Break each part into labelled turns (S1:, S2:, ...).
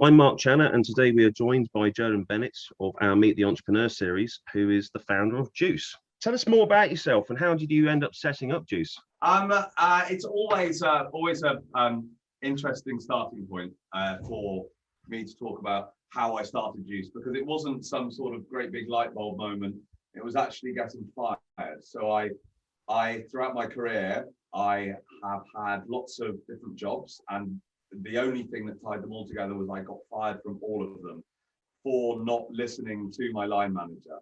S1: I'm Mark Channer, and today we are joined by Jolyon Bennett of our Meet the Entrepreneur series, who is the founder of Juice. Tell us more about yourself and how did you end up setting up Juice?
S2: It's always a interesting starting point for me to talk about how I started Juice, because it wasn't some sort of great big light bulb moment. It was actually getting fired. So I throughout my career, I have had lots of different jobs, and the only thing that tied them all together was I got fired from all of them for not listening to my line manager.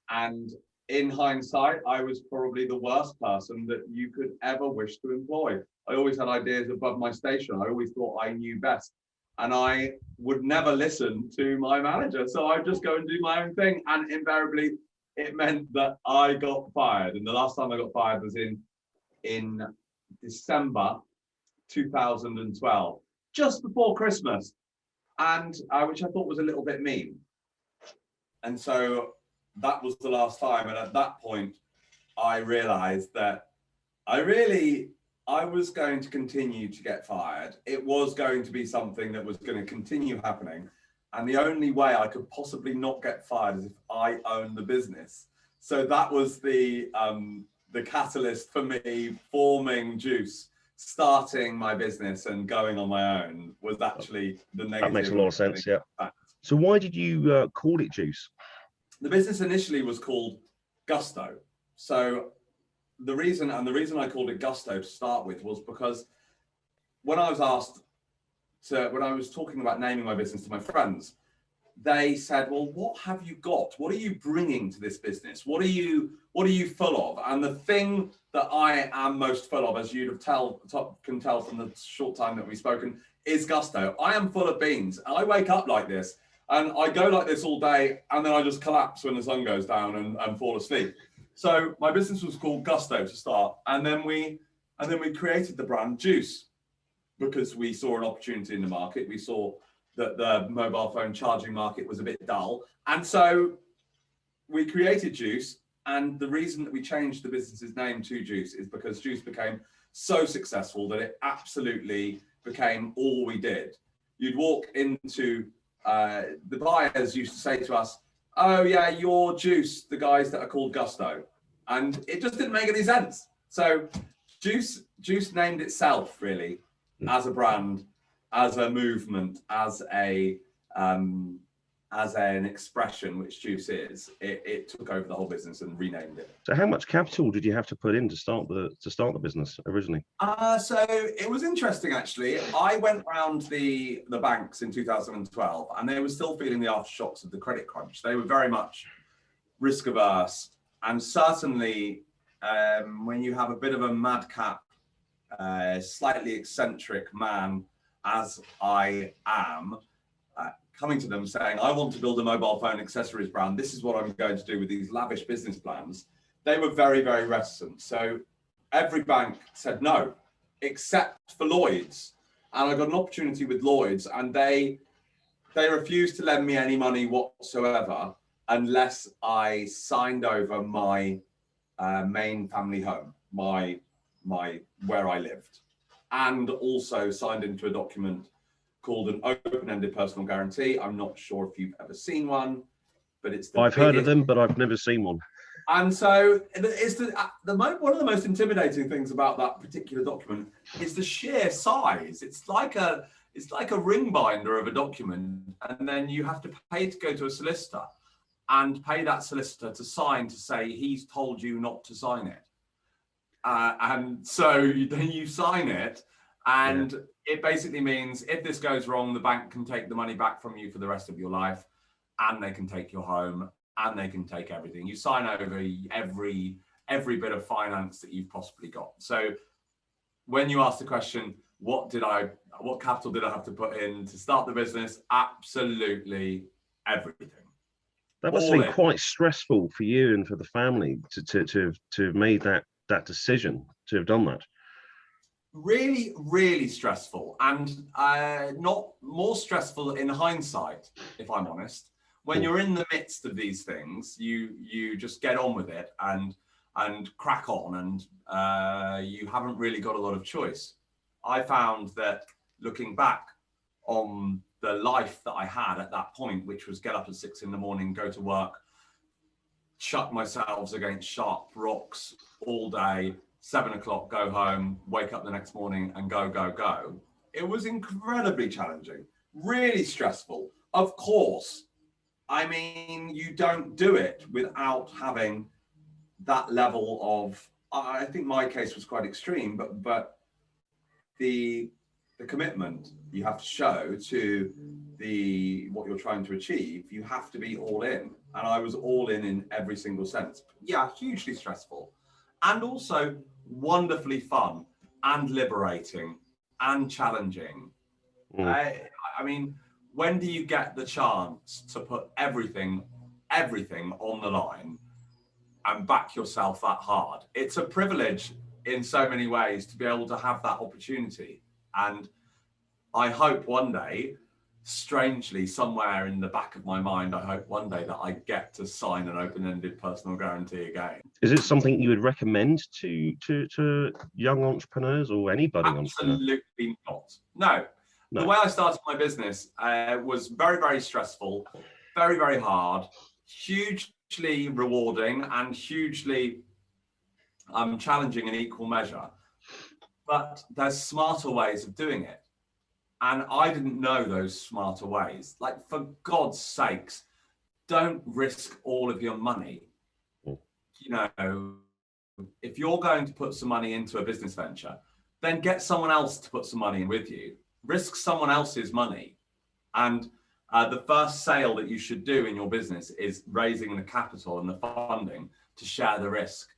S2: And in hindsight, I was probably the worst person that you could ever wish to employ. I always had ideas above my station. I always thought I knew best, and I would never listen to my manager. So I'd just go and do my own thing. And invariably, it meant that I got fired. And the last time I got fired was in December 2012, just before Christmas, and which I thought was a little bit mean. And so that was the last time. And at that point, I realized that I was going to continue to get fired. It was going to be something that was going to continue happening. And the only way I could possibly not get fired is if I owned the business. So that was the catalyst for me forming Juice. Starting my business and going on my own was actually the negative.
S1: That makes a lot of sense, yeah. So why did you call it Juice?
S2: The business initially was called Gusto. So the reason I called it Gusto to start with was because when I was talking about naming my business to my friends, they said, well, what have you got? What are you bringing to this business? What are you full of? And the thing that I am most full of, as you can tell from the short time that we've spoken, is gusto. I am full of beans. I wake up like this and I go like this all day, and then I just collapse when the sun goes down and fall asleep. So my business was called Gusto to start. And then we created the brand Juice because we saw an opportunity in the market. We saw that the mobile phone charging market was a bit dull. And so we created Juice. And the reason that we changed the business's name to Juice is because Juice became so successful that it absolutely became all we did. You'd walk into, the buyers used to say to us, oh yeah, you're Juice, the guys that are called Gusto. And it just didn't make any sense. So Juice named itself really as a brand, as a movement, as an expression, which Juice is. It took over the whole business and renamed it.
S1: So how much capital did you have to put in to start the business originally?
S2: So it was interesting actually. I went around the banks in 2012, and they were still feeling the aftershocks of the credit crunch. They were very much risk averse, and certainly when you have a bit of a madcap, slightly eccentric man, as I am, coming to them saying, I want to build a mobile phone accessories brand. This is what I'm going to do with these lavish business plans. They were very, very reticent. So every bank said no, except for Lloyd's. And I got an opportunity with Lloyd's, and they refused to lend me any money whatsoever unless I signed over my main family home, my where I lived, and also signed into a document called an open-ended personal guarantee. I'm not sure if you've ever seen one, but it's
S1: I've heard of them, but I've never seen one. And
S2: so it's one of the most intimidating things about that particular document is the sheer size. It's like a ring binder of a document, and then you have to pay to go to a solicitor and pay that solicitor to sign to say he's told you not to sign it. And so then you sign it, and it basically means if this goes wrong, the bank can take the money back from you for the rest of your life, and they can take your home, and they can take everything. You sign over every bit of finance that you've possibly got. So when you ask the question, what capital did I have to put in to start the business? Absolutely everything.
S1: That must have been quite stressful for you and for the family to have made that decision, to have done that.
S2: Really, really stressful, and not more stressful in hindsight, if I'm honest. When you're in the midst of these things, you just get on with it and crack on, and you haven't really got a lot of choice. I found that looking back on the life that I had at that point, which was get up at 6 a.m, go to work, chuck myself against sharp rocks all day, 7 o'clock, go home, wake up the next morning and go. It was incredibly challenging, really stressful. Of course, I mean, you don't do it without having that level of, I think my case was quite extreme, but the commitment you have to show to what you're trying to achieve, you have to be all in. And I was all in every single sense. Yeah, hugely stressful. And also wonderfully fun and liberating and challenging. I mean, when do you get the chance to put everything on the line and back yourself that hard? It's a privilege in so many ways to be able to have that opportunity. And I hope one day, strangely, somewhere in the back of my mind, I hope one day that I get to sign an open-ended personal guarantee again.
S1: Is it something you would recommend to young entrepreneurs or any budding entrepreneur?
S2: Absolutely not. No. The way I started my business was very, very stressful, very, very hard, hugely rewarding and hugely challenging in equal measure. But there's smarter ways of doing it. And I didn't know those smarter ways. Like, for God's sakes, don't risk all of your money. You know, if you're going to put some money into a business venture, then get someone else to put some money in with you. Risk someone else's money. And the first sale that you should do in your business is raising the capital and the funding to share the risk.